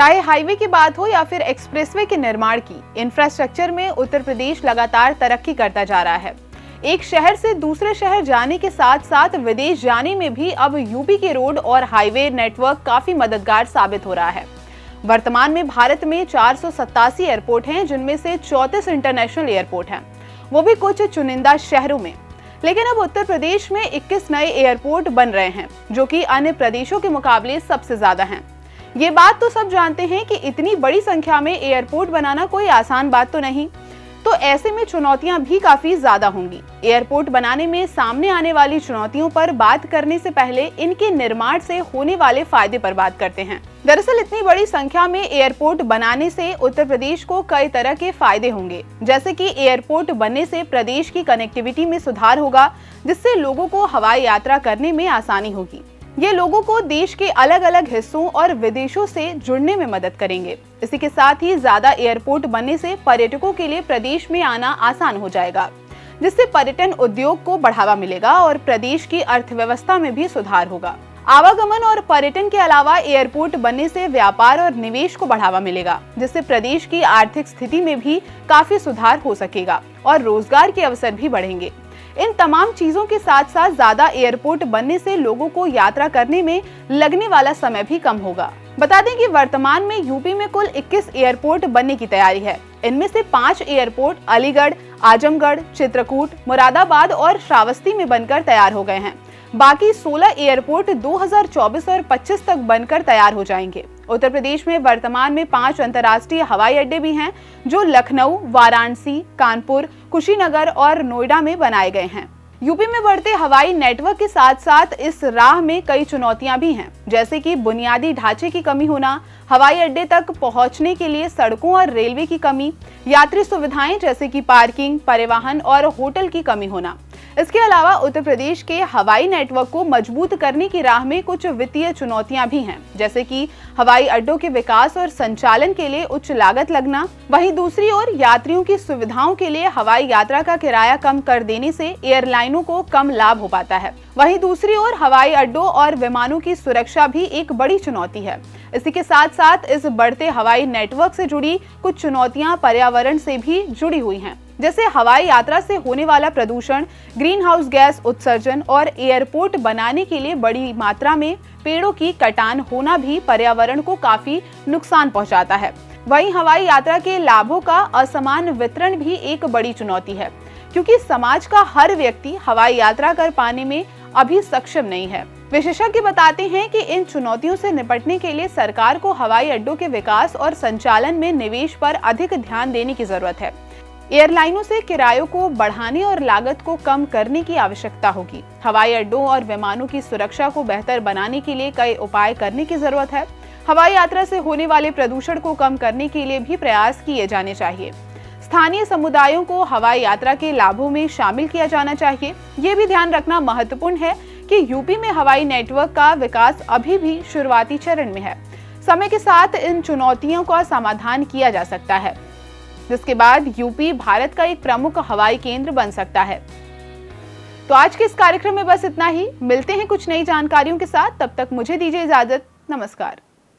चाहे हाईवे की बात हो या फिर एक्सप्रेसवे के निर्माण की, इंफ्रास्ट्रक्चर में उत्तर प्रदेश लगातार तरक्की करता जा रहा है। एक शहर से दूसरे शहर जाने के साथ साथ विदेश जाने में भी अब यूपी के रोड और हाईवे नेटवर्क काफी मददगार साबित हो रहा है। वर्तमान में भारत में 487 एयरपोर्ट हैं, जिनमें से 34 इंटरनेशनल एयरपोर्ट हैं, वो भी कुछ चुनिंदा शहरों में। लेकिन अब उत्तर प्रदेश में 21 नए एयरपोर्ट बन रहे हैं, जो कि अन्य प्रदेशों के मुकाबले सबसे ज्यादा हैं। ये बात तो सब जानते हैं कि इतनी बड़ी संख्या में एयरपोर्ट बनाना कोई आसान बात तो नहीं, तो ऐसे में चुनौतियां भी काफी ज्यादा होंगी। एयरपोर्ट बनाने में सामने आने वाली चुनौतियों पर बात करने से पहले इनके निर्माण से होने वाले फायदे पर बात करते हैं। दरअसल इतनी बड़ी संख्या में एयरपोर्ट बनाने से उत्तर प्रदेश को कई तरह के फायदे होंगे, जैसे कि एयरपोर्ट बनने से प्रदेश की कनेक्टिविटी में सुधार होगा, जिससे लोगों को हवाई यात्रा करने में आसानी होगी। ये लोगों को देश के अलग अलग हिस्सों और विदेशों से जुड़ने में मदद करेंगे। इसी के साथ ही ज्यादा एयरपोर्ट बनने से पर्यटकों के लिए प्रदेश में आना आसान हो जाएगा, जिससे पर्यटन उद्योग को बढ़ावा मिलेगा और प्रदेश की अर्थव्यवस्था में भी सुधार होगा। आवागमन और पर्यटन के अलावा एयरपोर्ट बनने से व्यापार और निवेश को बढ़ावा मिलेगा, जिससे प्रदेश की आर्थिक स्थिति में भी काफी सुधार हो सकेगा और रोजगार के अवसर भी बढ़ेंगे। इन तमाम चीजों के साथ साथ ज्यादा एयरपोर्ट बनने से लोगों को यात्रा करने में लगने वाला समय भी कम होगा। बता दें कि वर्तमान में यूपी में कुल 21 एयरपोर्ट बनने की तैयारी है। इनमें से 5 एयरपोर्ट अलीगढ़, आजमगढ़, चित्रकूट, मुरादाबाद और श्रावस्ती में बनकर तैयार हो गए हैं। बाकी 16 एयरपोर्ट 2024 और 25 तक बनकर तैयार हो जाएंगे। उत्तर प्रदेश में वर्तमान में 5 अंतर्राष्ट्रीय हवाई अड्डे भी हैं, जो लखनऊ, वाराणसी, कानपुर, कुशीनगर और नोएडा में बनाए गए हैं। यूपी में बढ़ते हवाई नेटवर्क के साथ साथ इस राह में कई चुनौतियां भी हैं, जैसे कि बुनियादी ढांचे की कमी होना, हवाई अड्डे तक पहुंचने के लिए सड़कों और रेलवे की कमी, यात्री सुविधाएं जैसे कि पार्किंग, परिवहन और होटल की कमी होना। इसके अलावा उत्तर प्रदेश के हवाई नेटवर्क को मजबूत करने की राह में कुछ वित्तीय चुनौतियां भी हैं, जैसे कि हवाई अड्डों के विकास और संचालन के लिए उच्च लागत लगना। वहीं दूसरी ओर यात्रियों की सुविधाओं के लिए हवाई यात्रा का किराया कम कर देने से एयरलाइनों को कम लाभ हो पाता है। वहीं दूसरी ओर हवाई अड्डों और विमानों की सुरक्षा भी एक बड़ी चुनौती है। इसी के साथ साथ इस बढ़ते हवाई नेटवर्क से जुड़ी कुछ चुनौतियां पर्यावरण से भी जुड़ी हुई हैं, जैसे हवाई यात्रा से होने वाला प्रदूषण, ग्रीन हाउस गैस उत्सर्जन और एयरपोर्ट बनाने के लिए बड़ी मात्रा में पेड़ों की कटान होना भी पर्यावरण को काफी नुकसान पहुंचाता है। वहीं हवाई यात्रा के लाभों का असमान वितरण भी एक बड़ी चुनौती है, क्योंकि समाज का हर व्यक्ति हवाई यात्रा कर पाने में अभी सक्षम नहीं है। विशेषज्ञ बताते हैं कि इन चुनौतियों से निपटने के लिए सरकार को हवाई अड्डों के विकास और संचालन में निवेश पर अधिक ध्यान देने की जरूरत है। एयरलाइनों से किरायों को बढ़ाने और लागत को कम करने की आवश्यकता होगी। हवाई अड्डों और विमानों की सुरक्षा को बेहतर बनाने के लिए कई उपाय करने की जरूरत है। हवाई यात्रा से होने वाले प्रदूषण को कम करने के लिए भी प्रयास किए जाने चाहिए। स्थानीय समुदायों को हवाई यात्रा के लाभों में शामिल किया जाना चाहिए। ये भी ध्यान रखना महत्वपूर्ण है कि यूपी में हवाई नेटवर्क का विकास अभी भी शुरुआती चरण में है। समय के साथ इन चुनौतियों का समाधान किया जा सकता है, जिसके बाद यूपी भारत का एक प्रमुख हवाई केंद्र बन सकता है। तो आज के इस कार्यक्रम में बस इतना ही। मिलते हैं कुछ नई जानकारियों के साथ, तब तक मुझे दीजिए इजाजत। नमस्कार।